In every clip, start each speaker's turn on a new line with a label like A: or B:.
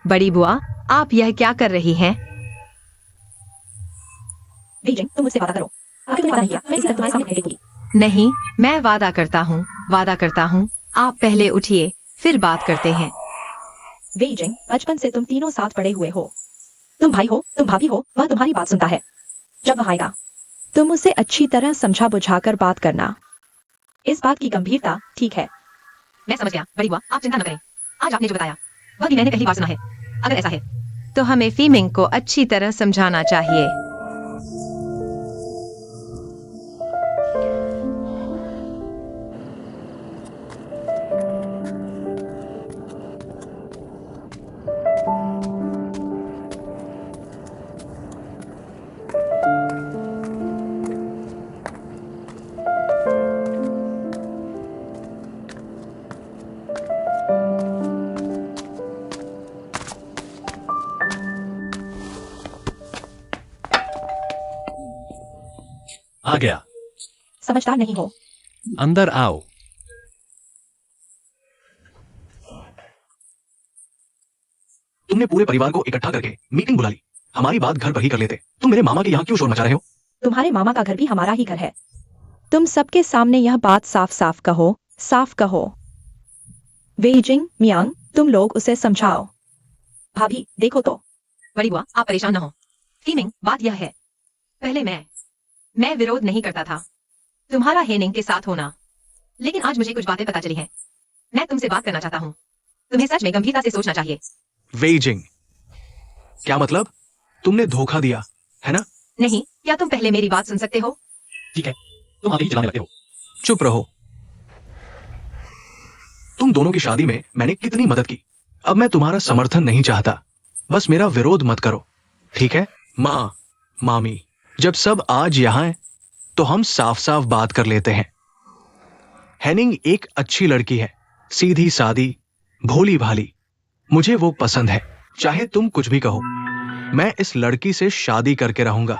A: बड़ी बुआ, आप यह क्या कर रही हैं?
B: बेइजिंग, तुम मुझसे वादा करो। अगर तुमने वादा नहीं किया, मैं इसी तरह तुम्हारे सामने खड़ी रहूंगी।
A: नहीं, मैं वादा करता हूँ। आप पहले उठिए, फिर बात करते हैं।
B: बेइजिंग, बचपन से तुम तीनों साथ पड़े हुए हो। तुम भाई हो, तुम भाभी हो, वह तुम्हारी बात सुनता है। जब वह आएगा, तुम उसे अच्छी तरह समझा बुझाकर बात करना। इस बात की गंभीरता, ठीक है?
A: मैं समझ गया, बड़ी बुआ, आप चिंता न करें। आज आपने जो बताया, वह भी मैंने पहली बार सुना है। अगर ऐसा है, तो हमें फीमिंग को अच्छी तरह समझाना चाहिए।
C: आ गया।
B: समझदार नहीं हो।
C: अंदर आओ।
D: तुमने पूरे परिवार को इकट्ठा करके मीटिंग बुला ली। हमारी बात घर पर ही कर लेते। तुम मेरे मामा के यहाँ क्यों शोर मचा रहे हो?
B: तुम्हारे मामा का घर भी हमारा ही घर है। तुम सबके सामने यह बात साफ साफ कहो, साफ कहो। बेइजिंग, मियांग, तुम लोग उसे समझाओ। भाभी, देखो तो।
A: बड़ी बुआ, आप परेशान न हो। फीमिंग, बात यह है, पहले मैं विरोध नहीं करता था तुम्हारा हेनिंग के साथ होना, लेकिन आज मुझे कुछ बातें पता चली हैं। मैं तुमसे बात करना चाहता हूँ। तुम्हें सच में गंभीरता से सोचना चाहिए।
D: वेइजिंग, क्या मतलब? तुमने धोखा दिया है ना?
A: नहीं, क्या तुम पहले मेरी बात सुन सकते हो?
C: ठीक है, तुम आगे ही चलाने लगते हो।
D: चुप रहो। तुम दोनों की शादी में मैंने कितनी मदद की। अब मैं तुम्हारा समर्थन नहीं चाहता, बस मेरा विरोध मत करो, ठीक है? माँ, मामी, जब सब आज यहां हैं, तो हम साफ साफ बात कर लेते हैं। हेनिंग एक अच्छी लड़की है, सीधी सादी, भोली भाली। मुझे वो पसंद है। चाहे तुम कुछ भी कहो, मैं इस लड़की से शादी करके रहूंगा।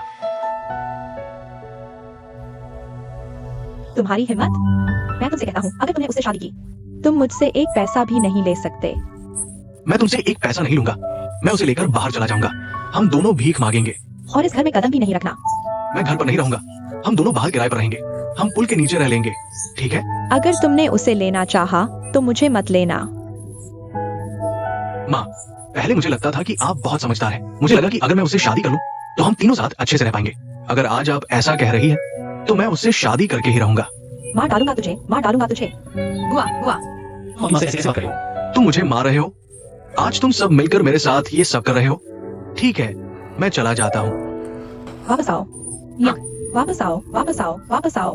B: तुम्हारी हिम्मत? मैं तुमसे कहता हूँ, अगर तुमने उससे शादी की, तुम मुझसे एक पैसा भी नहीं ले सकते।
D: मैं तुमसे एक पैसा नहीं लूंगा। मैं उसे लेकर बाहर चला जाऊंगा। हम दोनों भीख मांगेंगे।
B: और इस घर में कदम भी नहीं रखना।
D: मैं घर पर नहीं रहूंगा। हम दोनों बाहर किराए पर रहेंगे। हम पुल के नीचे रह लेंगे, ठीक है?
B: अगर तुमने उसे लेना चाहा, तो मुझे मत लेना।
D: माँ, पहले मुझे लगता था कि आप बहुत समझदार हैं। मुझे लगा कि अगर मैं उससे शादी कर लूं, तो हम तीनों साथ अच्छे से रह पाएंगे। अगर आज आप ऐसा कह रही हैं, तो मैं उससे शादी करके ही रहूंगा।
B: मार डालूंगा तुझे, मार डालूंगा तुझे।
A: बुआ, बुआ,
C: तुम अपनी ऐसे बात करो।
D: तुम मुझे मार रहे हो? आज तुम सब मिलकर मेरे साथ ये सब कर रहे हो? ठीक है, मैं चला जाता हूँ।
B: वापस आओ, वापस आओ, वापस आओ, वापस आओ।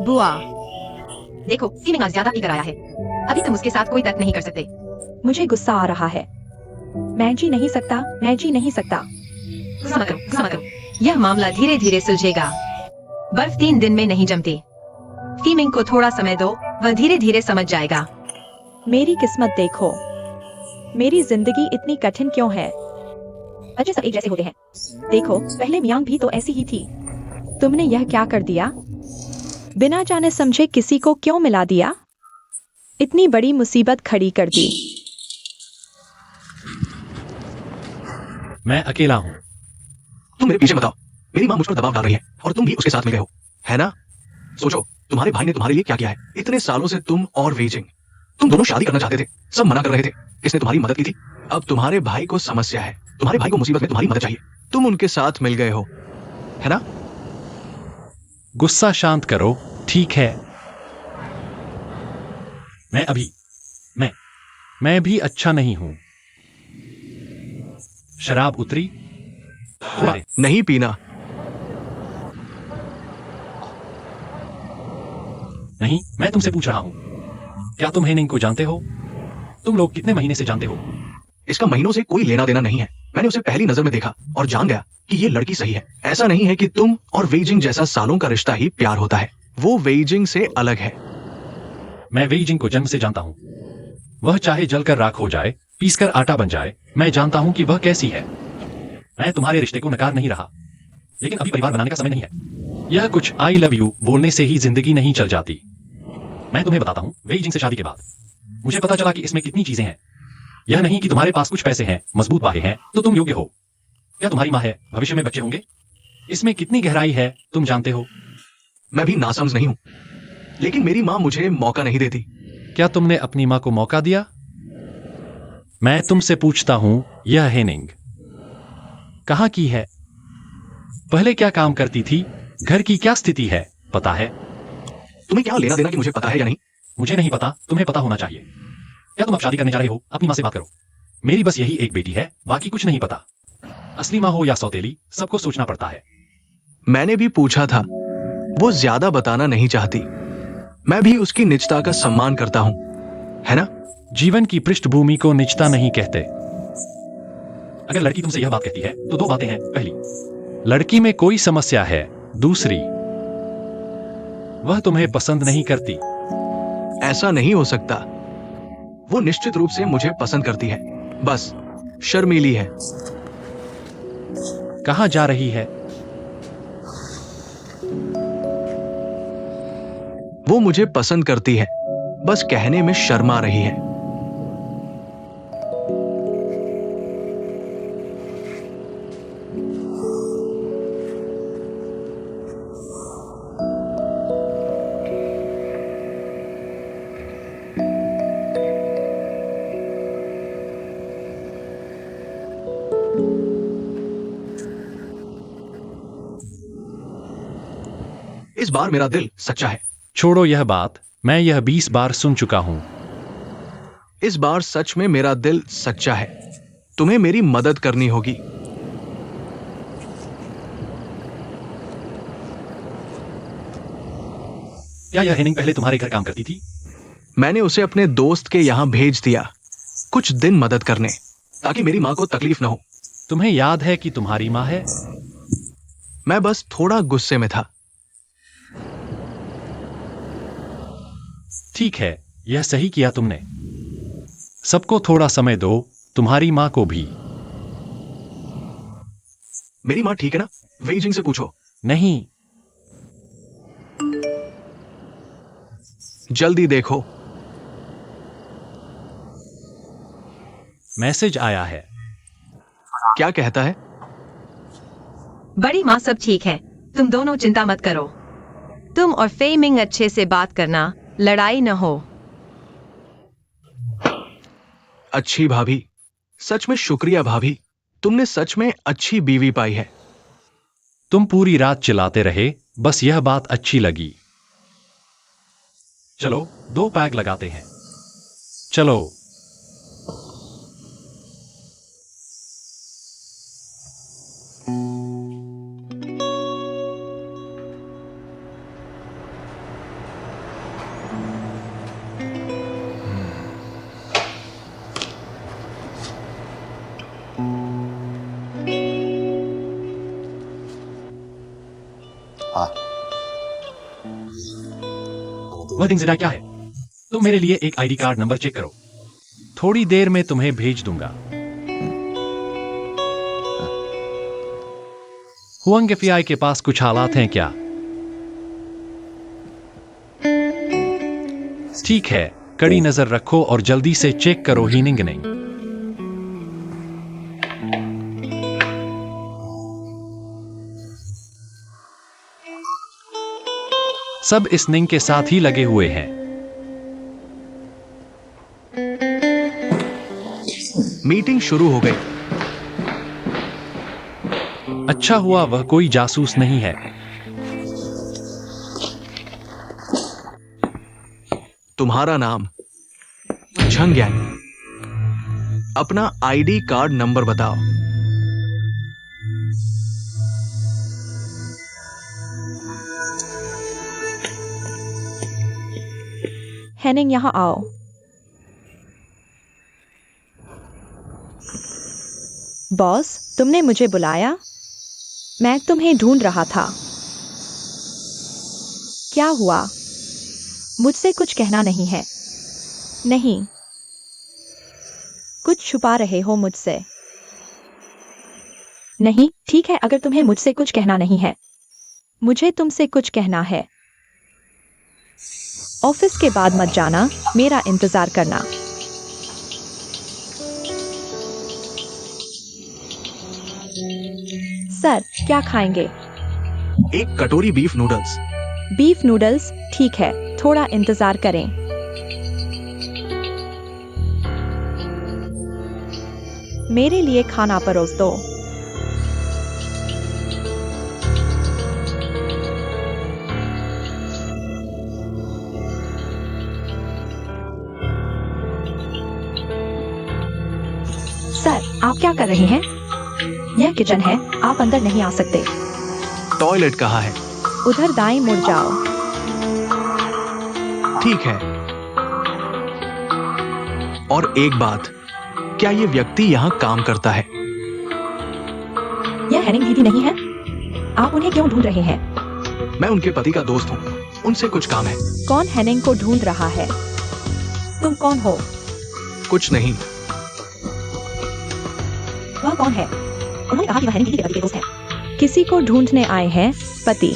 A: बुआ, देखो, फीमिंग आज ज्यादा पी कर आया है। अभी तुम उसके साथ कोई तर्क नहीं कर सकते।
B: मुझे गुस्सा आ रहा है। मैं जी नहीं सकता, मैं जी नहीं सकता।
A: गुस्सा मत करो, गुस्सा मत करो। यह मामला धीरे धीरे सुलझेगा। बर्फ 3 दिन में नहीं जमती। फीमिंग को थोड़ा समय दो, वह धीरे धीरे समझ जाएगा।
B: मेरी किस्मत देखो। मेरी जिंदगी इतनी कठिन क्यों है? बच्चे सब एक जैसे होते हैं। देखो, पहले मियांग भी तो ऐसी ही थी। तुमने यह क्या कर दिया? बिना जाने समझे किसी को क्यों मिला दिया? इतनी बड़ी मुसीबत खड़ी कर दी।
C: मैं अकेला हूँ।
D: तुम मेरे पीछे मत आओ। मेरी माँ मुझ पर दबाव डाल रही है और तुम भी उसके साथ मिल गए हो, है ना? सोचो, तुम्हारे भाई ने तुम्हारे लिए क्या किया है। इतने सालों से तुम और वेइजिंग, तुम दोनों शादी करना चाहते थे। सब मना कर रहे थे। किसने तुम्हारी मदद की थी? अब तुम्हारे भाई को समस्या है। तुम्हारे भाई को मुसीबत में तुम्हारी मदद चाहिए। तुम उनके साथ मिल गए हो, है ना?
C: गुस्सा शांत करो, ठीक है? मैं भी अच्छा नहीं हूं। शराब उतरी?
D: नहीं पीना।
C: नहीं, मैं तुमसे पूछ रहा हूं। क्या तुम हेनिंग को जानते हो? तुम लोग कितने महीने से जानते हो?
D: इसका महीनों से कोई लेना देना नहीं है। मैंने उसे पहली नजर में देखा और जान गया कि ये लड़की सही है। ऐसा नहीं है कि तुम और वेइजिंग जैसा सालों का रिश्ता ही प्यार होता है। वो वेइजिंग से अलग है।
C: मैं वेइजिंग को जन्म से जानता हूं। वह चाहे जलकर राख हो जाए, पीसकर आटा बन जाए, मैं जानता हूं कि वह कैसी है। मैं तुम्हारे रिश्ते को नकार नहीं रहा, लेकिन अभी परिवार बनाने का समय नहीं है। यह कुछ आई लव यू बोलने से ही जिंदगी नहीं चल जाती। मैं तुम्हें बताता हूं, वेइजिंग से शादी के बाद मुझे पता चला कि इसमें कितनी चीजें हैं यह नहीं कि तुम्हारे पास कुछ पैसे हैं, मजबूत बाहें हैं, तो तुम योग्य हो। क्या तुम्हारी माँ है, भविष्य में बच्चे होंगे? इसमें कितनी गहराई है तुम जानते हो?
D: मैं भी नासमझ नहीं हूं, लेकिन मेरी माँ मुझे मौका नहीं देती।
C: क्या तुमने अपनी माँ को मौका दिया? मैं तुमसे पूछता हूं, यह हेनिंग कहाँ की है? पहले क्या काम करती थी? घर की क्या स्थिति है, पता है?
D: तुम्हें क्या लेना देना कि मुझे पता है या नहीं?
C: मुझे नहीं पता, तुम्हें पता होना चाहिए। क्या तुम अब शादी करने जा रहे हो? अपनी माँ से बात करो। मेरी बस यही एक बेटी है, बाकी कुछ नहीं पता। असली माँ हो या सौतेली, सबको सोचना पड़ता है।
D: मैंने भी पूछा था, वो ज्यादा बताना नहीं चाहती। मैं भी उसकी निजता का सम्मान करता हूं, है ना?
C: जीवन की पृष्ठभूमि को निजता नहीं कहते। अगर लड़की तुमसे यह बात कहती है तो दो बातें हैं। पहली, लड़की में कोई समस्या है। दूसरी, वह तुम्हें पसंद नहीं करती।
D: ऐसा नहीं हो सकता। वो निश्चित रूप से मुझे पसंद करती है, बस शर्मीली है।
C: कहाँ जा रही है?
D: वो मुझे पसंद करती है, बस कहने में शर्मा रही है। इस बार मेरा दिल सच्चा है।
C: छोड़ो यह बात, मैं यह 20 बार सुन चुका हूं।
D: इस बार सच में मेरा दिल सच्चा है। तुम्हें मेरी मदद करनी होगी।
C: क्या यह हेनिंग पहले तुम्हारे घर काम करती थी?
D: मैंने उसे अपने दोस्त के यहां भेज दिया, कुछ दिन मदद करने, ताकि मेरी मां को तकलीफ न हो।
C: तुम्हें याद है कि तुम्हारी माँ है?
D: मैं बस थोड़ा गुस्से में था।
C: ठीक है, यह सही किया तुमने। सबको थोड़ा समय दो, तुम्हारी माँ को भी।
D: मेरी मां ठीक है ना? वेइजिंग से पूछो।
C: नहीं,
D: जल्दी देखो।
C: मैसेज आया है।
D: क्या कहता है?
A: बड़ी माँ सब ठीक है, तुम दोनों चिंता मत करो। तुम और फेमिंग अच्छे से बात करना, लड़ाई न हो।
D: अच्छी भाभी, सच में शुक्रिया भाभी, तुमने सच में अच्छी बीवी पाई है।
C: तुम पूरी रात चिल्लाते रहे, बस यह बात अच्छी लगी। चलो 2 पैग लगाते हैं। चलो। वह दिनचर्या क्या है? तुम मेरे लिए एक आईडी कार्ड नंबर चेक करो। थोड़ी देर में तुम्हें भेज दूंगा। हुआंग एफआई के पास कुछ हालात हैं क्या? ठीक है, कड़ी नजर रखो और जल्दी से चेक करो हीनिंग नहीं। सब इस निंग के साथ ही लगे हुए हैं।
D: मीटिंग शुरू हो गई।
C: अच्छा हुआ वह कोई जासूस नहीं है।
D: तुम्हारा नाम? झंग्यांग। अपना आईडी कार्ड नंबर बताओ।
B: हेनिंग यहाँ आओ। बॉस, तुमने मुझे बुलाया? मैं तुम्हें ढूंढ रहा था। क्या हुआ? मुझसे कुछ कहना नहीं है? नहीं, कुछ छुपा रहे हो मुझसे? नहीं, ठीक है, अगर तुम्हें मुझसे कुछ कहना नहीं है, मुझे तुमसे कुछ कहना है। ऑफिस के बाद मत जाना, मेरा इंतजार करना। सर, क्या खाएंगे?
D: एक कटोरी बीफ नूडल्स।
B: बीफ नूडल्स, ठीक है, थोड़ा इंतजार करें। मेरे लिए खाना परोस दो। सर, आप क्या कर रहे हैं? यह किचन है, आप अंदर नहीं आ सकते।
D: टॉयलेट कहाँ है?
B: उधर दाएं मुड़ जाओ।
D: ठीक है। और एक बात, क्या ये व्यक्ति यहाँ काम करता है?
B: यह हेनिंग दीदी नहीं है? आप उन्हें क्यों ढूंढ रहे हैं?
D: मैं उनके पति का दोस्त हूँ, उनसे कुछ काम है।
B: कौन हेनिंग को ढूंढ रहा है? तुम कौन हो?
D: कुछ नहीं।
B: वह कौन है? उन्होंने कहा कि वह हेनिंग दीदी के पति के दोस्त हैं। किसी को ढूंढने आए हैं, पति।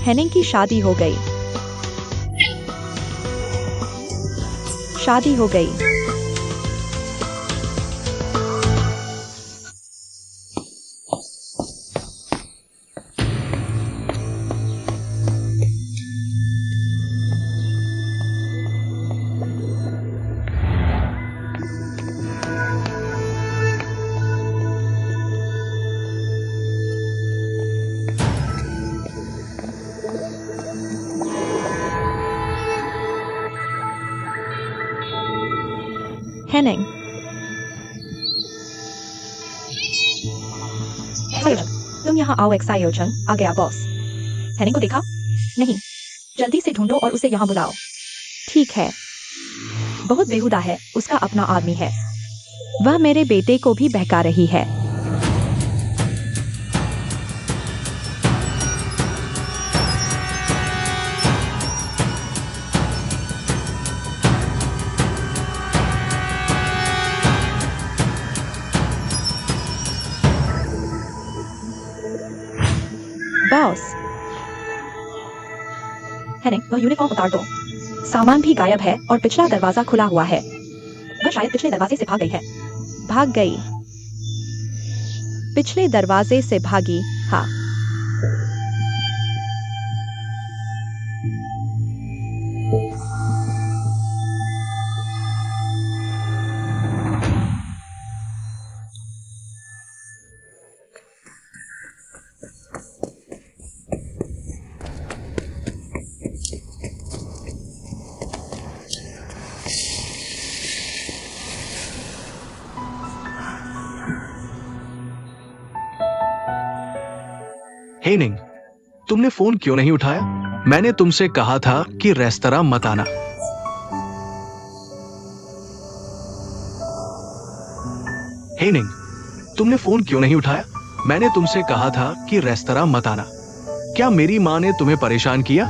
B: हेनिंग की शादी हो गई। शादी हो गई। हेनिंग, तुम यहाँ आओ। एक्सायोचन, आ गया बॉस। हेनिंग को देखा? नहीं। जल्दी से ढूंढो और उसे यहाँ बुलाओ। ठीक है। बहुत बेहुदा है, उसका अपना आदमी है। वह मेरे बेटे को भी बहका रही है। बॉस। हेनिंग, वह यूनिफॉर्म उतार दो। सामान भी गायब है और पिछला दरवाजा खुला हुआ है। वह शायद पिछले दरवाजे से भाग गई है। भाग गई। पिछले दरवाजे से भागी, हाँ।
D: हेनिंग, तुमने फोन क्यों नहीं उठाया? मैंने तुमसे कहा था कि रेस्तरां मत आना। हेनिंग, तुमने फोन क्यों नहीं उठाया? मैंने तुमसे कहा था कि रेस्तरां मत आना। क्या मेरी मां ने तुम्हें परेशान किया?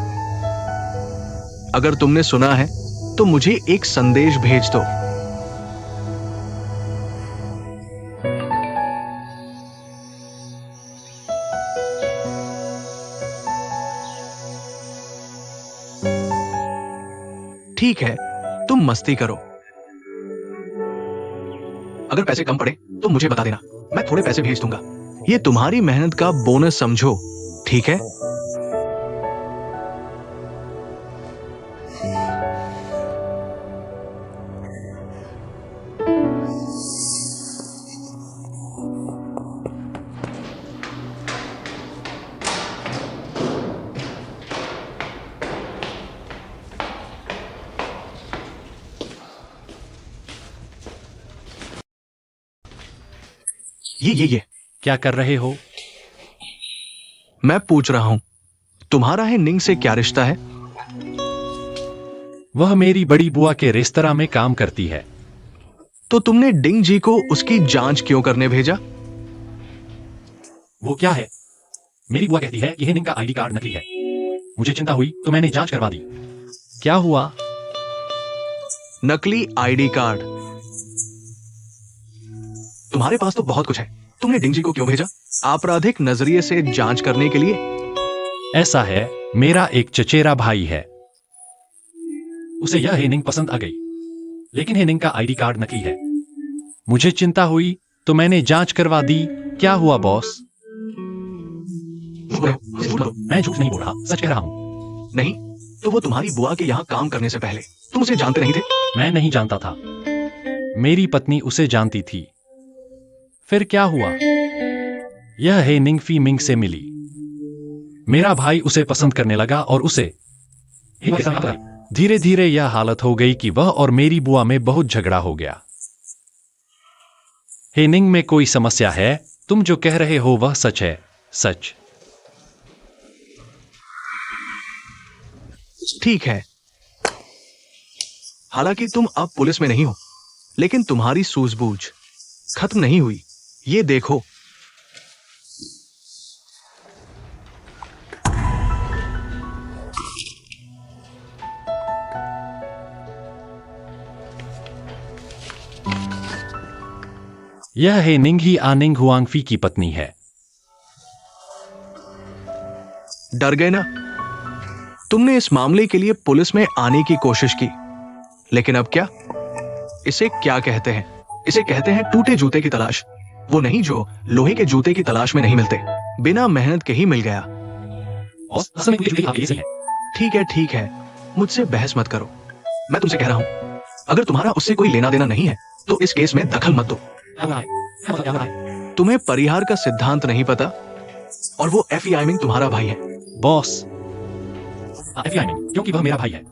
D: अगर तुमने सुना है तो मुझे एक संदेश भेज दो। ठीक है, तुम मस्ती करो। अगर पैसे कम पड़े तो मुझे बता देना, मैं थोड़े पैसे भेज दूंगा। ये तुम्हारी मेहनत का बोनस समझो, ठीक है? ये
C: क्या कर रहे हो?
D: मैं पूछ रहा हूं, तुम्हारा है निंग से क्या रिश्ता है?
C: वह मेरी बड़ी बुआ के रेस्तरां में काम करती है।
D: तो तुमने डिंग जी को उसकी जांच क्यों करने भेजा?
C: वो क्या है? मेरी बुआ कहती है कि हेनिंग का आईडी कार्ड नकली है। मुझे चिंता हुई तो मैंने जांच करवा दी। क्या हुआ?
D: नकली आईडी कार्ड? तुम्हारे पास तो बहुत कुछ है। तुमने डिंग जी को क्यों भेजा? आपराधिक नजरिए से जांच करने के लिए?
C: ऐसा है, मेरा एक चचेरा भाई है। उसे यह हेनिंग पसंद आ गई, लेकिन हेनिंग का आईडी कार्ड नकली है। मुझे चिंता हुई तो मैंने जांच करवा दी। क्या हुआ बॉस? मैं झूठ नहीं बोल रहा, सच कह रहा हूँ।
D: नहीं, तो वो तुम्हारी बुआ के यहाँ काम करने से पहले तुम उसे जानते नहीं थे?
C: मैं नहीं जानता था। मेरी पत्नी उसे जानती थी। फिर क्या हुआ? यह हे निंग फी मिंग से मिली। मेरा भाई उसे पसंद करने लगा और उसे धीरे धीरे यह हालत हो गई कि वह और मेरी बुआ में बहुत झगड़ा हो गया। हे निंग में कोई समस्या है? तुम जो कह रहे हो वह सच है। सच।
D: ठीक है। हालांकि तुम अब पुलिस में नहीं हो, लेकिन तुम्हारी सूझबूझ खत्म नहीं हुई। ये देखो।
C: यह हे निंग ही आनिंग हुआंगफी की पत्नी है।
D: डर गए ना? तुमने इस मामले के लिए पुलिस में आने की कोशिश की, लेकिन अब क्या? इसे क्या कहते हैं? इसे कहते हैं टूटे जूते की तलाश। वो नहीं जो लोहे के जूते की तलाश में नहीं मिलते, बिना मेहनत के ही मिल गया। ठीक है, मुझसे बहस मत करो। मैं तुमसे कह रहा हूं, अगर तुम्हारा उससे कोई लेना देना नहीं है तो इस केस में दखल मत दो। तुम्हें परिहार का सिद्धांत नहीं पता, और वो एफई आइमिंग तुम्हारा भाई है।
C: बॉस, एफई आइमिंग, क्योंकि वह मेरा भाई है,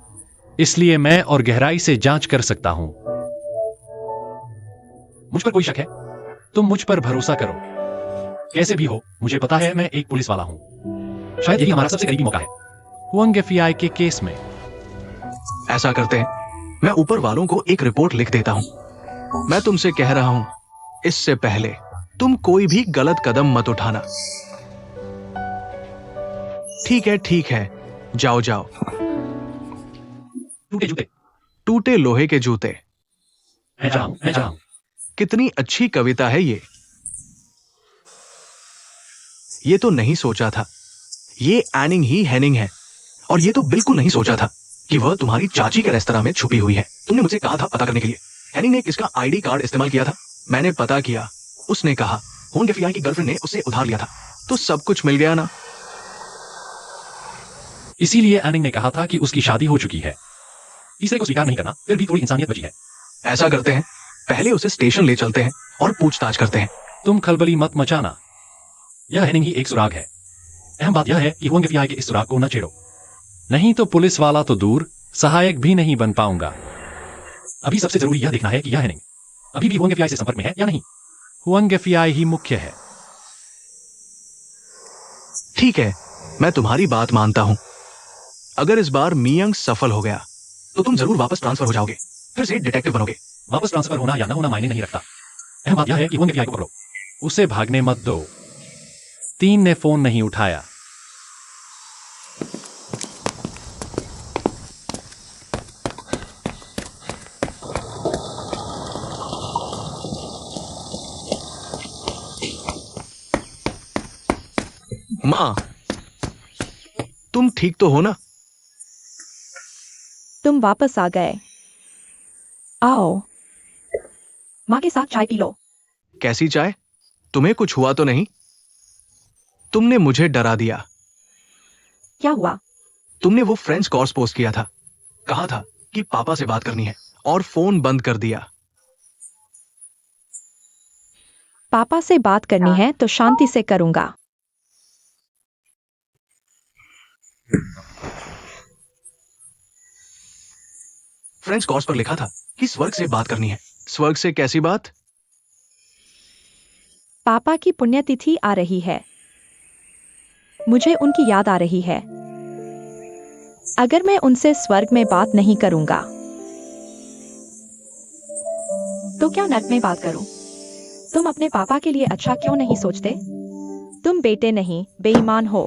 C: इसलिए मैं और गहराई से जांच कर सकता हूं। मुझ पर कोई शक है? तुम मुझ पर भरोसा करो। कैसे भी हो, मुझे पता है मैं एक पुलिस वाला हूं। शायद यही हमारा सबसे करीबी मौका है हुआंग एफईआई के केस में।
D: ऐसा करते हैं, मैं ऊपर वालों को एक रिपोर्ट लिख देता हूं। मैं तुमसे कह रहा हूं, इससे पहले तुम कोई भी गलत कदम मत उठाना। ठीक है, जाओ जाओ।
C: टूटे जूते,
D: टूटे लोहे के जूते।
C: मैं जाऊं।
D: कितनी अच्छी कविता है ये। ये तो नहीं सोचा था। ये एनिंग ही हेनिंग है। और ये तो बिल्कुल नहीं सोचा था कि वह तुम्हारी चाची के रेस्तरां में छुपी हुई है। तुमने मुझे कहा था पता करने के लिए। हेनिंग ने किसका आईडी कार्ड इस्तेमाल किया था? मैंने पता किया। उसने कहा हुआंग एफईआई की गर्लफ्रेंड ने उससे उधार लिया था। तो सब कुछ मिल गया ना?
C: इसीलिए एनिंग ने कहा था कि उसकी शादी हो चुकी है। तीसरे को स्वीकार नहीं करना, फिर भी थोड़ी इंसानियत बची है।
D: ऐसा करते हैं, पहले उसे स्टेशन ले चलते हैं और पूछताछ करते हैं।
C: तुम खलबली मत मचाना। यह हेनिंग ही एक सुराग है। अहम बात यह है कि हुआंग एफईआई के इस सुराग को न छेड़ो, नहीं तो पुलिस वाला तो दूर, सहायक भी नहीं बन पाऊंगा। अभी सबसे जरूरी यह देखना है कि यह हेनिंग अभी भी हुआंग एफईआई से संपर्क में है या नहीं। हुआंग एफईआई ही मुख्य है।
D: ठीक है, मैं तुम्हारी बात मानता हूं। अगर इस बार मियांग सफल हो गया तो तुम जरूर वापस ट्रांसफर हो जाओगे, फिर से डिटेक्टिव बनोगे।
C: वापस ट्रांसफर होना या न होना मायने नहीं रखता। अहम बात यह है कि हुआंग एफईआई को पकड़ो, उसे भागने मत दो। 3 ने फोन नहीं उठाया।
D: मां, तुम ठीक तो हो ना?
B: तुम वापस आ गए। आओ, माँ के साथ चाय पी लो।
D: कैसी चाय? तुम्हें कुछ हुआ तो नहीं? तुमने मुझे डरा दिया।
B: क्या हुआ?
D: तुमने वो फ्रेंच कोर्स पोस्ट किया था, कहा था कि पापा से बात करनी है, और फोन बंद कर दिया।
B: पापा से बात करनी है तो शांति से करूंगा।
D: फ्रेंच कोर्स पर लिखा था कि स्वर्ग से बात करनी है। स्वर्ग से कैसी बात?
B: पापा की पुण्यतिथि आ रही है, मुझे उनकी याद आ रही है। अगर मैं उनसे स्वर्ग में बात नहीं करूंगा तो क्या नर्क में बात करूं? तुम अपने पापा के लिए अच्छा क्यों नहीं सोचते? तुम बेटे नहीं, बेईमान हो।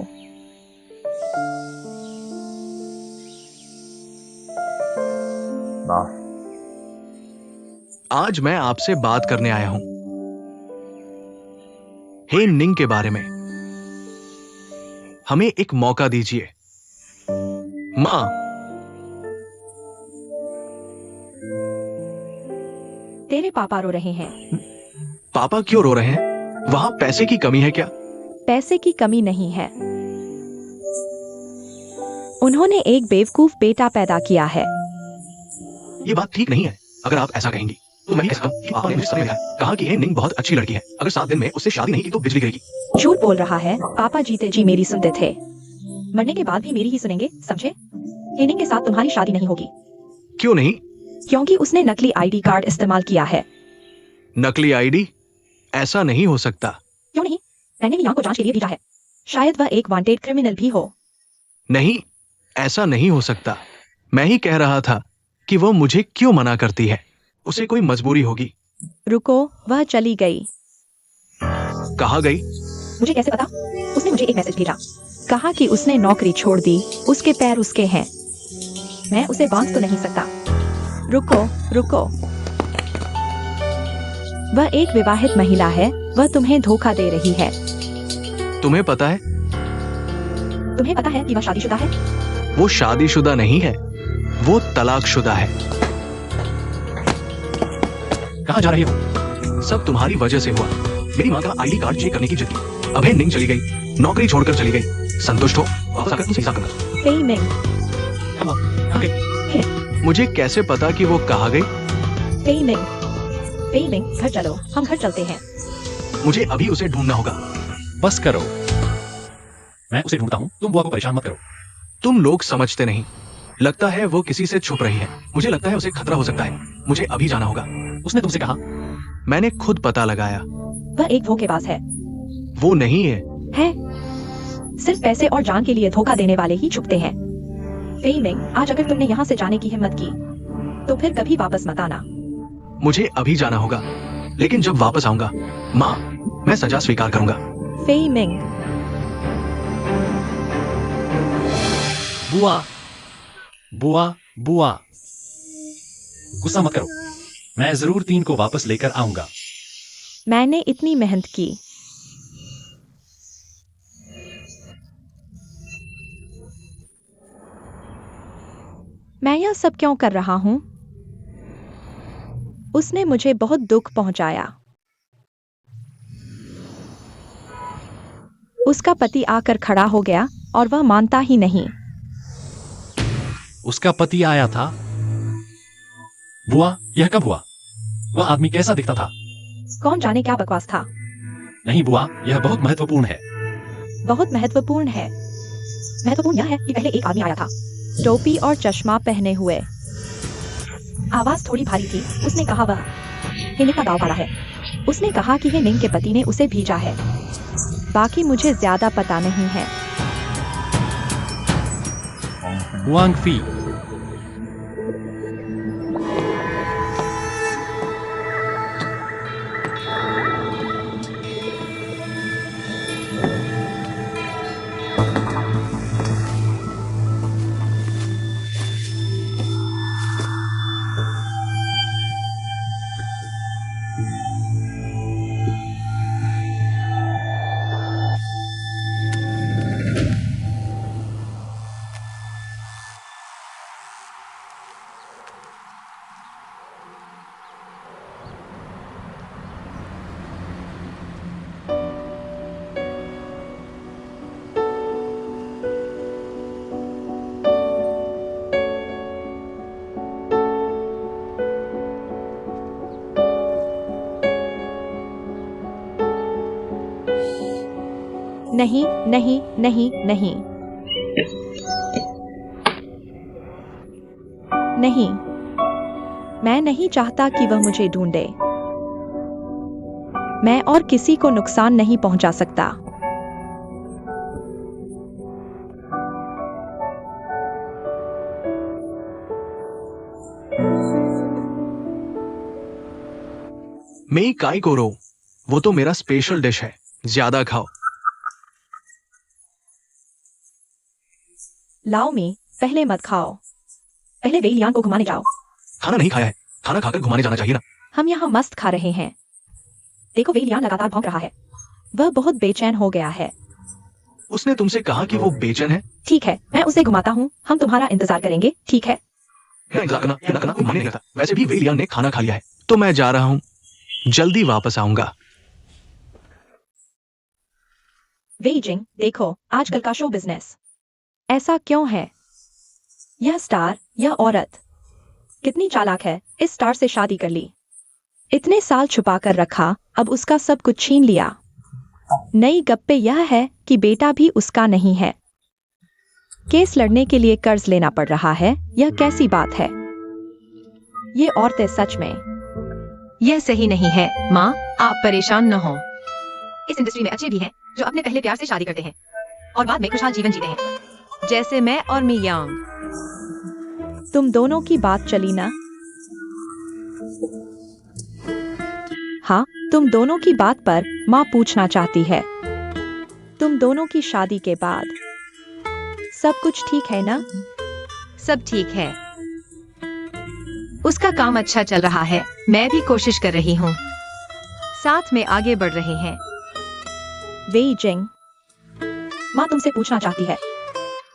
D: आज मैं आपसे बात करने आया हूं हे निंग के बारे में। हमें एक मौका दीजिए। मां,
B: तेरे पापा रो रहे हैं।
D: पापा क्यों रो रहे हैं? वहां पैसे की कमी है क्या?
B: पैसे की कमी नहीं है। उन्होंने एक बेवकूफ बेटा पैदा किया है।
D: ये बात ठीक नहीं है। अगर आप ऐसा कहेंगी तो मैं भी कहता हूं कि पापा ने मुझे समझाया, कहा कि ये निंग बहुत अच्छी लड़की है, अगर 7 दिन में उससे शादी नहीं की तो बिजली गिरेगी।
B: झूठ बोल रहा है। पापा जीते जी मेरी सुनते थे, मरने के बाद भी मेरी ही सुनेंगे, समझे? हेनिंग के साथ तुम्हारी शादी नहीं होगी।
D: क्यों नहीं?
B: क्योंकि उसने नकली आईडी कार्ड इस्तेमाल किया है।
D: नकली आईडी? ऐसा नहीं हो सकता।
B: क्यों नहीं? मैंने मियांग को जांच के लिए भेजा है। शायद वह एक वांटेड क्रिमिनल भी हो।
D: नहीं, ऐसा नहीं हो सकता। मैं ही कह रहा था कि वो मुझे क्यों मना करती है। उसे कोई मजबूरी होगी।
B: रुको, वह चली गई।
D: कहाँ गई?
B: मुझे कैसे पता? उसने मुझे एक मैसेज भेजा, कहा कि उसने नौकरी छोड़ दी, उसके पैर उसके हैं। मैं उसे बांध तो नहीं सकता। रुको रुको, वह एक विवाहित महिला है, वह तुम्हें धोखा दे रही है।
D: तुम्हें पता है?
B: तुम्हें पता है कि वह शादीशुदा है?
D: वो शादीशुदा नहीं है, वो तलाकशुदा है।
C: कहाँ जा रही हो?
D: सब तुम्हारी वजह से हुआ। मेरी माँ का आईडी कार्ड चेक करने की जिद की, अब निंग चली गई, नौकरी छोड़कर चली गई। संतुष्ट हो? वापस आकर तुमसे हिसाब करना।
B: फेई मिंग,
C: कहाँ गई?
D: मुझे कैसे पता कि वो कहाँ गई?
B: फेई मिंग, फेई मिंग, घर चलो, हम घर चलते हैं।
D: मुझे अभी उसे ढूंढना होगा।
C: बस करो, मैं उसे ढूंढता हूँ, तुम बुआ को परेशान मत करो।
D: तुम लोग समझते नहीं। लगता है वो किसी से छुप रही है। मुझे लगता है उसे खतरा हो सकता है। मुझे अभी जाना होगा।
C: उसने तुमसे कहा?
D: मैंने खुद पता लगाया।
B: वह एक धोखेबाज है।
D: वो नहीं है।
B: है? सिर्फ पैसे और जान के लिए धोखा देने वाले ही छुपते हैं। फेई मिंग, आज अगर तुमने यहाँ से जाने की हिम्मत की तो फिर कभी वापस मत आना।
D: मुझे अभी जाना होगा, लेकिन जब वापस आऊंगा, माँ, मैं सजा स्वीकार करूंगा।
B: फेई मिंग,
C: बुआ, बुआ, बुआ, गुस्सा मत करो, मैं जरूर 3 को वापस लेकर आऊंगा।
B: मैंने इतनी मेहनत की। मैं यह सब क्यों कर रहा हूं? उसने मुझे बहुत दुख पहुंचाया। उसका पति आकर खड़ा हो गया और वह मानता ही नहीं।
C: उसका पति आया था? बुआ, यह कब हुआ? वह आदमी कैसा दिखता था?
B: कौन जाने क्या बकवास था।
C: नहीं बुआ, यह बहुत महत्वपूर्ण है।
B: बहुत महत्वपूर्ण है। महत्वपूर्ण यह है कि पहले एक आदमी आया था, टोपी और चश्मा पहने हुए। आवाज थोड़ी भारी थी। उसने कहा वह हेनिंग का गाँव वाला है। उसने कहा कि हेनिंग के पति ने उसे भेजा है। बाकी मुझे ज्यादा पता नहीं है।
C: वांग फी,
B: नहीं नहीं नहीं नहीं नहीं, मैं नहीं चाहता कि वह मुझे ढूंढे। मैं और किसी को नुकसान नहीं पहुंचा सकता।
D: मेई काय को रो, वो तो मेरा स्पेशल डिश है, ज्यादा खाओ।
B: लाओ मी, पहले मत खाओ। पहले वेई लियांग को घुमाने जाओ।
D: खाना नहीं खाया है, खाना खाकर घुमाने जाना चाहिए ना।
B: हम यहाँ मस्त खा रहे हैं। देखो वेई लियांग लगातार भौंक रहा है। वह बहुत बेचैन हो गया है।
D: उसने तुमसे कहा कि वो बेचैन है?
B: ठीक है, मैं उसे घुमाता हूँ। हम तुम्हारा इंतजार करेंगे, ठीक है?
D: मेरा इंतजार करना या ना करना कोई मायने नहीं रखता। वैसे भी वेई लियांग ने खाना खा लिया है, तो मैं जा रहा हूँ। जल्दी वापस आऊंगा।
B: वेइजिंग, देखो आजकल का शो बिजनेस ऐसा क्यों है? यह स्टार, यह औरत कितनी चालाक है, इस स्टार से शादी कर ली, इतने साल छुपा कर रखा, अब उसका सब कुछ छीन लिया। नई गप्पे यह है कि बेटा भी उसका नहीं है। केस लड़ने के लिए कर्ज लेना पड़ रहा है, यह कैसी बात है? ये औरतें सच में
A: यह सही नहीं है माँ, आप परेशान न हो। इस इंडस्ट्री में अच्छे भी हैं जो अपने पहले प्यार से शादी करते हैं और बाद में खुशहाल जीवन जीते हैं, जैसे मैं और मियांग।
B: तुम दोनों की बात चली ना? हाँ, तुम दोनों की बात पर माँ पूछना चाहती है, तुम दोनों की शादी के बाद सब कुछ ठीक है ना?
A: सब ठीक है, उसका काम अच्छा चल रहा है, मैं भी कोशिश कर रही हूँ, साथ में आगे बढ़ रहे हैं।
B: वेइजिंग, माँ तुमसे पूछना चाहती है,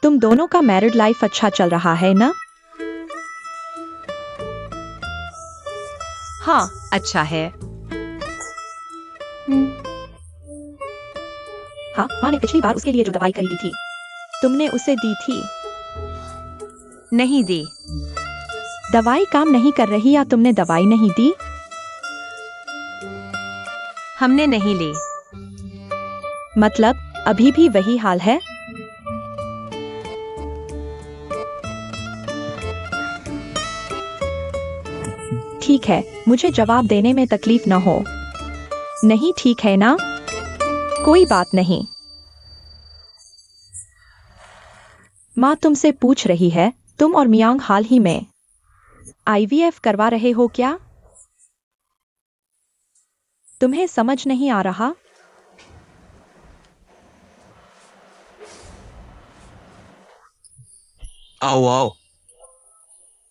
B: तुम दोनों का मैरिड लाइफ अच्छा चल रहा है ना?
A: हाँ, अच्छा है।
B: हाँ, माँ ने पिछली बार उसके लिए जो दवाई खरीदी थी, तुमने उसे दी थी?
A: नहीं दी।
B: दवाई काम नहीं कर रही या तुमने दवाई नहीं दी?
A: हमने नहीं ली।
B: मतलब अभी भी वही हाल है? ठीक है, मुझे जवाब देने में तकलीफ न हो। नहीं ठीक है ना? कोई बात नहीं। माँ तुमसे पूछ रही है, तुम और मियांग हाल ही में आईवीएफ करवा रहे हो क्या? तुम्हें समझ नहीं आ रहा?
D: आओ आओ।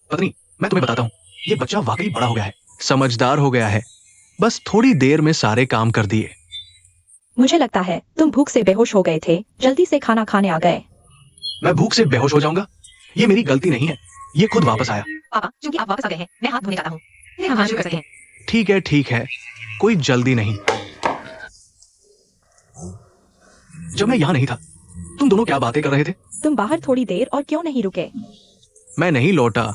D: पत्नी, मैं तुम्हें बताता हूँ, ये बच्चा वाकई बड़ा हो गया है, समझदार हो गया है, बस थोड़ी देर में सारे काम कर दिए।
B: मुझे लगता है तुम भूख से बेहोश हो गए थे, जल्दी से खाना खाने आ गए।
D: मैं भूख से बेहोश हो जाऊंगा? ये मेरी गलती नहीं है, ये खुद वापस आया।
A: पापा, क्योंकि आप वापस आ गए हैं, मैं हाथ धोने जाता हूँ, फिर हम शुरू कर सकते हैं।
D: ठीक है, कोई जल्दी नहीं। जब मैं यहाँ नहीं था, तुम दोनों क्या बातें कर रहे थे?
B: तुम बाहर थोड़ी देर और क्यों नहीं रुके?
D: मैं नहीं लौटा,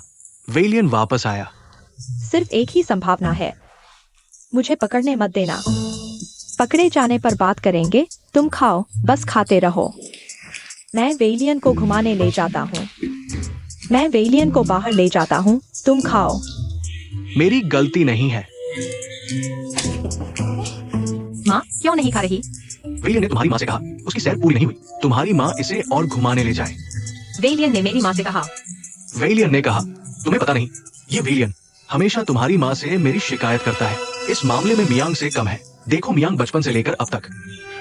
D: वेलियन वापस आया।
B: सिर्फ एक ही संभावना है, मुझे पकड़ने मत देना। पकड़े जाने पर बात करेंगे, तुम खाओ, बस खाते रहो। मैं वेलियन को घुमाने ले जाता हूँ, मैं वेलियन को बाहर ले जाता हूँ, तुम खाओ।
D: मेरी गलती नहीं है।
A: माँ क्यों नहीं खा रही?
D: वेलियन ने तुम्हारी माँ से कहा, उसकी सैर पूरी नहीं हुई, तुम्हारी माँ इसे और घुमाने ले जाए।
A: वेलियन ने मेरी माँ से कहा।
D: वेलियन ने कहा, तुम्हें पता नहीं, ये वेलियन हमेशा तुम्हारी माँ से मेरी शिकायत करता है। इस मामले में मियांग से कम है। देखो, मियांग बचपन से लेकर अब तक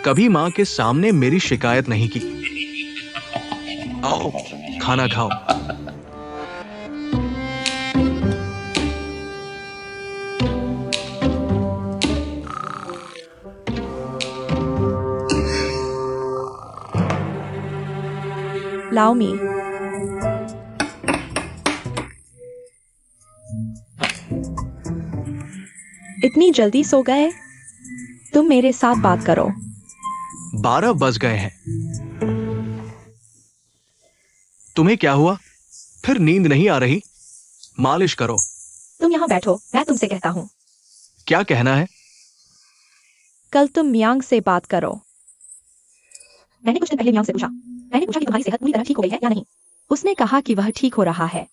D: कभी माँ के सामने मेरी शिकायत नहीं की। आओ, खाना खाओ।
B: लाओमी, इतनी जल्दी सो गए? तुम मेरे साथ बात करो।
D: 12 बज गए हैं। तुम्हें क्या हुआ? फिर नींद नहीं आ रही? मालिश करो।
B: तुम यहाँ बैठो, मैं तुमसे कहता हूँ।
D: क्या कहना है?
B: कल तुम मियांग से बात करो। मैंने कुछ दिन पहले मियांग से पूछा, मैंने पूछा कि तुम्हारी सेहत पूरी तरह ठीक हो गई है या नहीं। उसने कहा कि वह ठीक हो रहा है।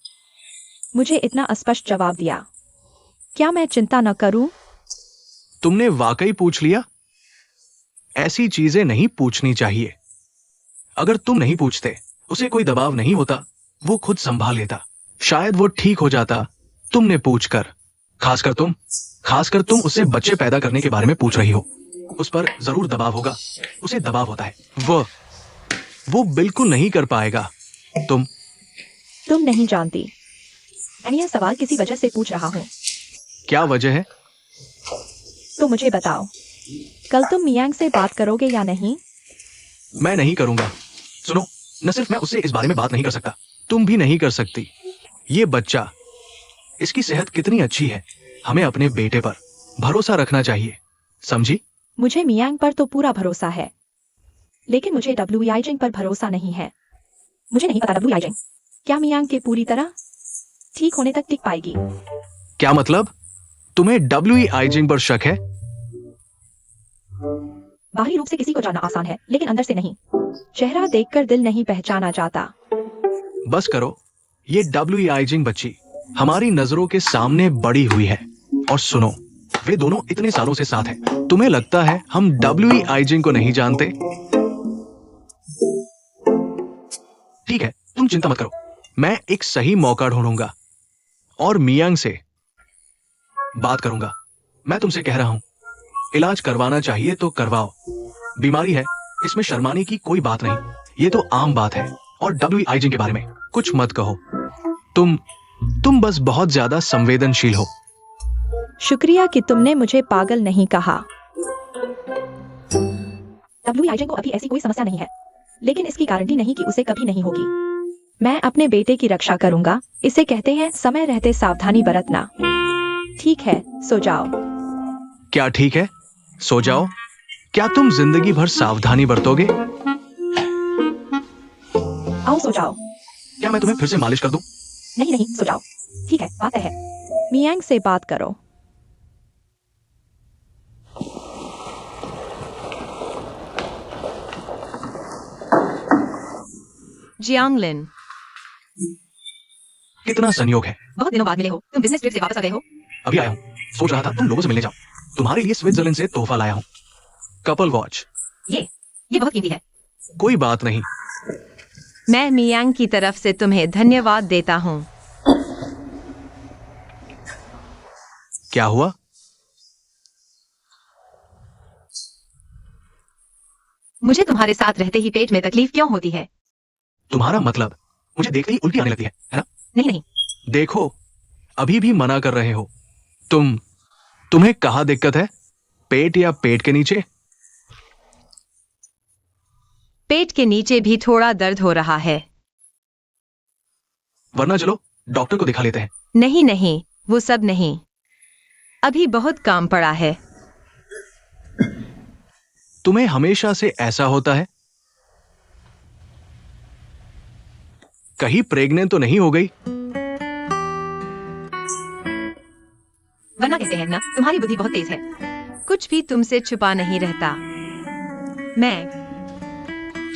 B: मुझे इतना स्पष्ट जवाब दिया। क्या मैं चिंता न करूं?
D: तुमने वाकई पूछ लिया? ऐसी चीजें नहीं पूछनी चाहिए। अगर तुम नहीं पूछते, उसे कोई दबाव नहीं होता, वो खुद संभाल लेता। शायद वो ठीक हो जाता तुमने पूछकर। खासकर तुम उससे बच्चे पैदा करने के बारे में पूछ रही हो। उस पर जरूर दबाव होगा, उसे दबाव होता है। वो बिल्कुल नहीं कर पाएगा। तुम
B: नहीं जानती। मैं यह सवाल किसी वजह से पूछ रहा हूँ।
D: क्या वजह है?
B: तो मुझे बताओ, कल तुम मियांग से बात करोगे या नहीं?
D: मैं नहीं करूंगा। सुनो, न सिर्फ मैं उससे इस बारे में बात नहीं कर सकता, तुम भी नहीं कर सकती। ये बच्चा, इसकी सेहत कितनी अच्छी है, हमें अपने बेटे पर भरोसा रखना चाहिए, समझी?
B: मुझे मियांग पर तो पूरा भरोसा है, लेकिन मुझे डब्ल्यू आइजिंग पर भरोसा नहीं है। मुझे नहीं पता डब्ल्यू आइजिंग क्या मियांग के पूरी तरह ठीक होने तक टिक पाएगी।
D: क्या मतलब? तुम्हें डब्ल्यू आइजिंग पर शक है?
B: बाहरी रूप से किसी को जानना आसान है, लेकिन अंदर से नहीं। चेहरा देखकर दिल नहीं पहचाना जाता।
D: बस करो, ये डब्ल्यू आइजिंग बच्ची हमारी नजरों के सामने बड़ी हुई है। और सुनो, वे दोनों इतने सालों से साथ हैं। तुम्हें लगता है हम डब्ल्यू आइजिंग को नहीं जानते? ठीक है, तुम चिंता मत करो, मैं एक सही मौका ढूंढूंगा और मियांग से बात करूंगा। मैं तुमसे कह रहा हूं, इलाज करवाना चाहिए तो करवाओ। बीमारी है, इसमें शर्माने की कोई बात नहीं, ये तो आम बात है। और डब्ल्यू आइजिंग के बारे में कुछ मत कहो। तुम बस बहुत ज्यादा संवेदनशील हो।
B: शुक्रिया कि तुमने मुझे पागल नहीं कहा। डब्ल्यू आइजिंग को अभी ऐसी कोई समस्या नहीं है, लेकिन इसकी गारंटी नहीं कि उसे कभी नहीं होगी। मैं अपने बेटे की रक्षा करूंगा। इसे कहते हैं समय रहते सावधानी बरतना। ठीक है, सो जाओ।
D: क्या ठीक है? सो जाओ? क्या तुम जिंदगी भर सावधानी बरतोगे?
B: आओ सो जाओ।
D: क्या मैं तुम्हें फिर से मालिश कर दूं?
B: नहीं नहीं, सो जाओ। ठीक है, बात है। मियांग से बात करो।
A: जियांगलिन,
D: कितना संयोग है,
A: बहुत दिनों बाद मिले हो। तुम बिजनेस ट्रिप से वापस आ गए हो?
D: अभी आया हूँ। सोच रहा था तुम लोगों से मिलने जाओ। तुम्हारे लिए स्विट्जरलैंड से तोहफा लाया हूँ, कपल वॉच।
A: ये बहुत कीमती है।
D: कोई बात नहीं।
A: मैं मियांग की तरफ से तुम्हें धन्यवाद देता हूँ।
D: क्या हुआ?
A: मुझे तुम्हारे साथ रहते ही पेट में तकलीफ क्यों होती है?
D: तुम्हारा मतलब मुझे देखते ही उल्टी आने लगती है ना?
A: नहीं नहीं,
D: देखो, अभी भी मना कर रहे हो। तुम्हें कहाँ दिक्कत है? पेट या पेट के नीचे?
A: पेट के नीचे भी थोड़ा दर्द हो रहा है।
D: वरना चलो डॉक्टर को दिखा लेते हैं।
A: नहीं नहीं, वो सब नहीं, अभी बहुत काम पड़ा है।
D: तुम्हें हमेशा से ऐसा होता है? कहीं प्रेग्नेंट तो नहीं हो गई?
A: वरना कहते हैं ना, तुम्हारी बुद्धि बहुत तेज है। कुछ भी तुमसे छुपा नहीं रहता।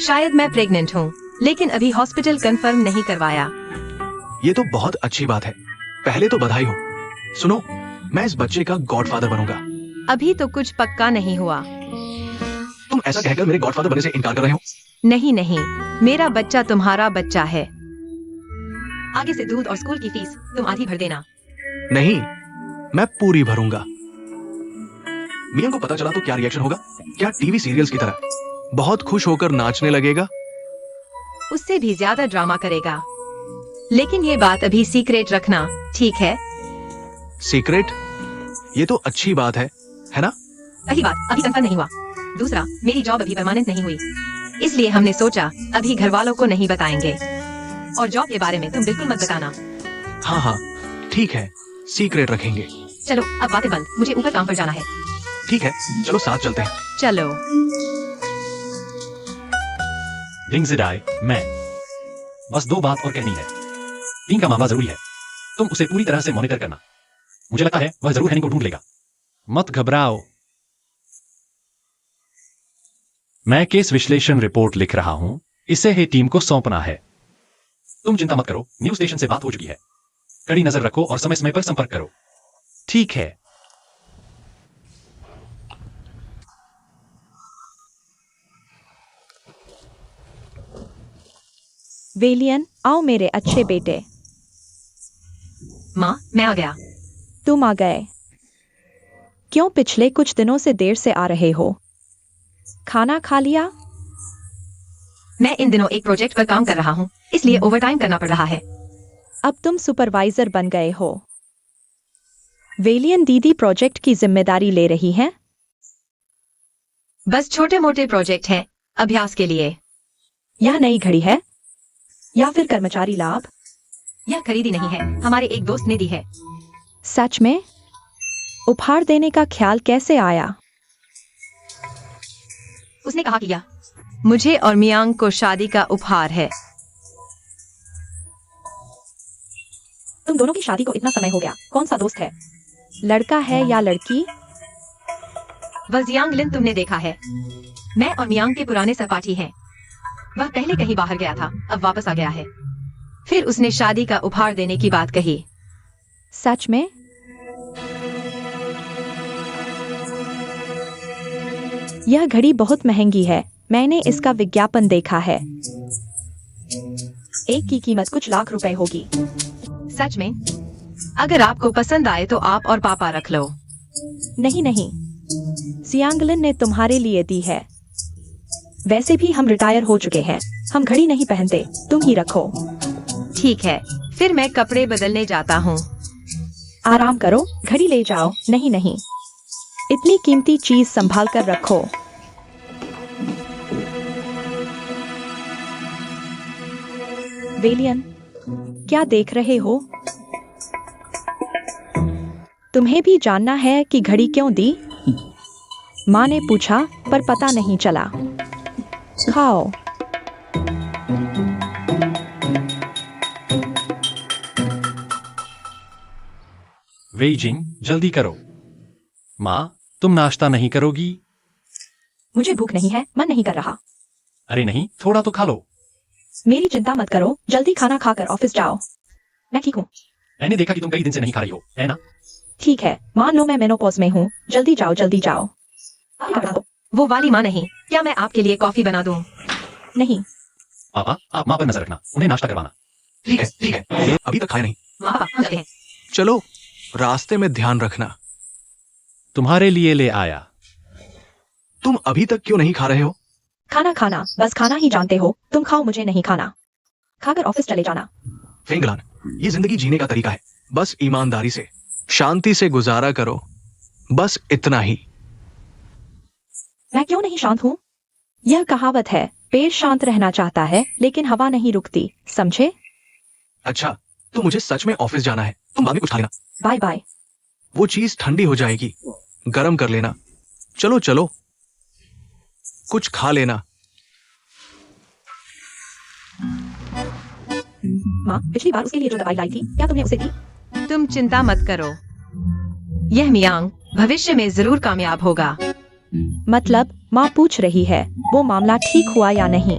A: शायद मैं प्रेग्नेंट हूँ, लेकिन अभी हॉस्पिटल कंफर्म नहीं करवाया।
D: ये तो बहुत अच्छी बात है। पहले तो बधाई हो। सुनो, मैं इस बच्चे का गॉडफादर बनूंगा।
A: अभी तो कुछ पक्का नहीं हुआ।
D: तुम ऐसा कहकर मेरे गॉडफादर बनने से इनकार कर रहे हो?
A: नहीं नहीं, मेरा बच्चा तुम्हारा बच्चा है। आगे से दूध और स्कूल की फीस तुम आधी भर देना।
D: नहीं, मैं पूरी भरूंगा। मियां को पता चला तो क्या रिएक्शन होगा? क्या टीवी सीरियल्स की तरह बहुत खुश होकर नाचने लगेगा?
A: उससे भी ज्यादा ड्रामा करेगा। लेकिन ये बात अभी सीक्रेट रखना, ठीक है?
D: सीक्रेट? ये तो अच्छी बात है ना?
A: पहली बात, अभी कंफर्म नहीं हुआ। दूसरा, मेरी जॉब अभी परमानेंट नहीं हुई, इसलिए हमने सोचा अभी घर वालों को नहीं बताएंगे। और जॉब के बारे में तुम बिल्कुल मत बताना।
D: हाँ हाँ, ठीक है, सीक्रेट रखेंगे।
A: चलो अब बातें बंद, मुझे ऊपर काम पर जाना है।
D: ठीक है, चलो साथ चलते हैं।
A: चलो।
C: रिंग से डाई, मैं बस 2 बात और कहनी है। 3 का मामला जरूरी है। तुम उसे पूरी तरह से मॉनिटर करना। मुझे लगता है वह जरूर हैनी को ढूंढ लेगा। मत घबराओ। मैं केस विश्लेषण रिपोर्ट लिख रहा हूं, इसे ही टीम को सौंपना है। तुम चिंता मत करो, न्यूज स्टेशन से बात हो चुकी है। कड़ी नजर रखो और समय समय पर संपर्क करो। ठीक है।
B: वेलियन, आओ मेरे अच्छे बेटे।
A: माँ, मैं आ गया।
B: तुम आ गए। क्यों पिछले कुछ दिनों से देर से आ रहे हो? खाना खा लिया?
A: मैं इन दिनों एक प्रोजेक्ट पर काम कर रहा हूँ, इसलिए ओवरटाइम करना पड़ रहा है।
B: अब तुम सुपरवाइजर बन गए हो। वेलियन दीदी प्रोजेक्ट की जिम्मेदारी ले रही हैं?
A: बस छोटे मोटे प्रोजेक्ट हैं, अभ्यास के लिए।
B: यह नई घड़ी है या फिर कर्मचारी लाभ?
A: यह खरीदी नहीं है, हमारे एक दोस्त ने दी है।
B: सच में? उपहार देने का ख्याल कैसे आया?
A: उसने कहा कि यह मुझे और मियांग को शादी का उपहार है।
B: तुम दोनों की शादी को इतना समय हो गया, कौन सा दोस्त है? लड़का है या लड़की?
A: वह जियांग लिन तुमने देखा है। मैं और मियांग के पुराने सहपाठी हैं। वह पहले कहीं बाहर गया था, अब वापस आ गया है। फिर उसने शादी का उपहार देने की बात कही।
B: सच में? यह घड़ी बहुत महंगी है, मैंने इसका विज्ञापन देखा है। एक की कीमत कुछ लाख रुपए होगी।
A: सच में? अगर आपको पसंद आए तो आप और पापा रख लो।
B: नहीं नहीं, जियांगलिन ने तुम्हारे लिए दी है। वैसे भी हम रिटायर हो चुके हैं, हम घड़ी नहीं पहनते, तुम ही रखो।
A: ठीक है, फिर मैं कपड़े बदलने जाता हूँ।
B: आराम करो, घड़ी ले जाओ। नहीं नहीं, इतनी कीमती चीज संभाल कर रखो। वेलियन, क्या देख रहे हो? तुम्हें भी जानना है कि घड़ी क्यों दी? माँ ने पूछा, पर पता नहीं चला। खाओ।
C: वेई जिंग, जल्दी करो। माँ, तुम नाश्ता नहीं करोगी?
B: मुझे भूख नहीं है, मन नहीं कर रहा।
C: अरे नहीं, थोड़ा तो खा लो।
B: मेरी चिंता मत करो, जल्दी खाना खाकर ऑफिस जाओ। मैं ठीक हूँ।
C: मैंने देखा कि तुम कई दिन से नहीं खा रही हो, है ना?
B: ठीक है, मान लो मैं मेनोपॉज में हूँ। जल्दी जाओ, जल्दी जाओ।
A: वो वाली माँ नहीं, क्या मैं आपके लिए कॉफी बना दूँ?
B: नहीं।
C: पापा, आप माँ पर नजर रखना, उन्हें नाश्ता करवाना।
D: ठीक है ठीक है, अभी तक खाए नहीं।
A: पापा, हम चलते हैं।
D: चलो, रास्ते में ध्यान रखना।
C: तुम्हारे लिए ले आया।
D: तुम अभी तक क्यों नहीं खा रहे हो?
B: खाना खाना, बस खाना ही जानते हो। तुम खाओ, मुझे नहीं खाना। खाकर ऑफिस चले जाना।
D: फिंगलान, ये जिंदगी जीने का तरीका है। बस ईमानदारी से, शांति से गुजारा करो, बस इतना ही।
B: मैं क्यों नहीं शांत हूँ? यह कहावत है, पेड़ शांत रहना चाहता है लेकिन हवा नहीं रुकती, समझे?
D: अच्छा, तो मुझे सच में ऑफिस जाना है। तुम बाद में कुछ खा लेना।
B: Bye bye.
D: वो चीज ठंडी हो जाएगी, गरम कर लेना। चलो चलो, कुछ खा लेना।
B: माँ, पिछली बार उसके लिए जो दवाई लाई थी, क्या तुमने उसे दी?
A: तुम चिंता मत करो, यह मियांग भविष्य में जरूर कामयाब होगा।
B: मतलब, माँ पूछ रही है, वो मामला ठीक हुआ या नहीं?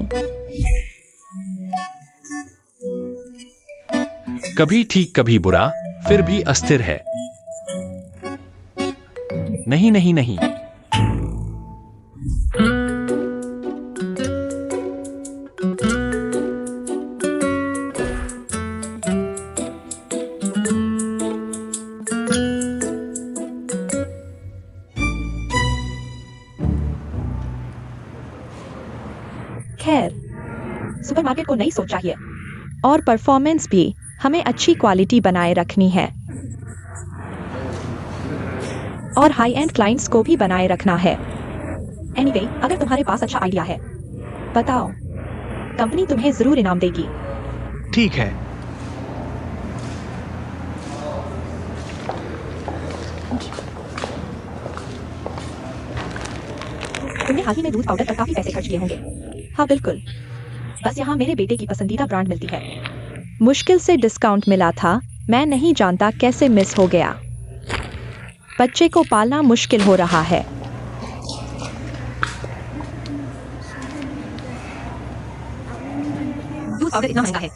C: कभी ठीक कभी बुरा, फिर भी अस्थिर है। नहीं नहीं नहीं।
B: खैर, सुपरमार्केट को नई सोच चाहिए। और परफॉर्मेंस भी, हमें अच्छी क्वालिटी बनाए रखनी है। और हाई एंड क्लाइंट्स को भी बनाए रखना है। एनीवे, अगर तुम्हारे पास अच्छा आइडिया है, बताओ। कंपनी तुम्हें जरूर इनाम देगी।
D: ठीक है।
B: तुमने हाल ही में दूध पाउडर पर काफी पैसे खर्च किए होंगे। हाँ बिल्कुल, बस यहाँ मेरे बेटे की पसंदीदा ब्रांड मिलती है। मुश्किल से डिस्काउंट मिला था, मैं नहीं जानता कैसे मिस हो गया। बच्चे को पालना मुश्किल हो रहा है।
A: दूध पाउडर इतना महंगा है।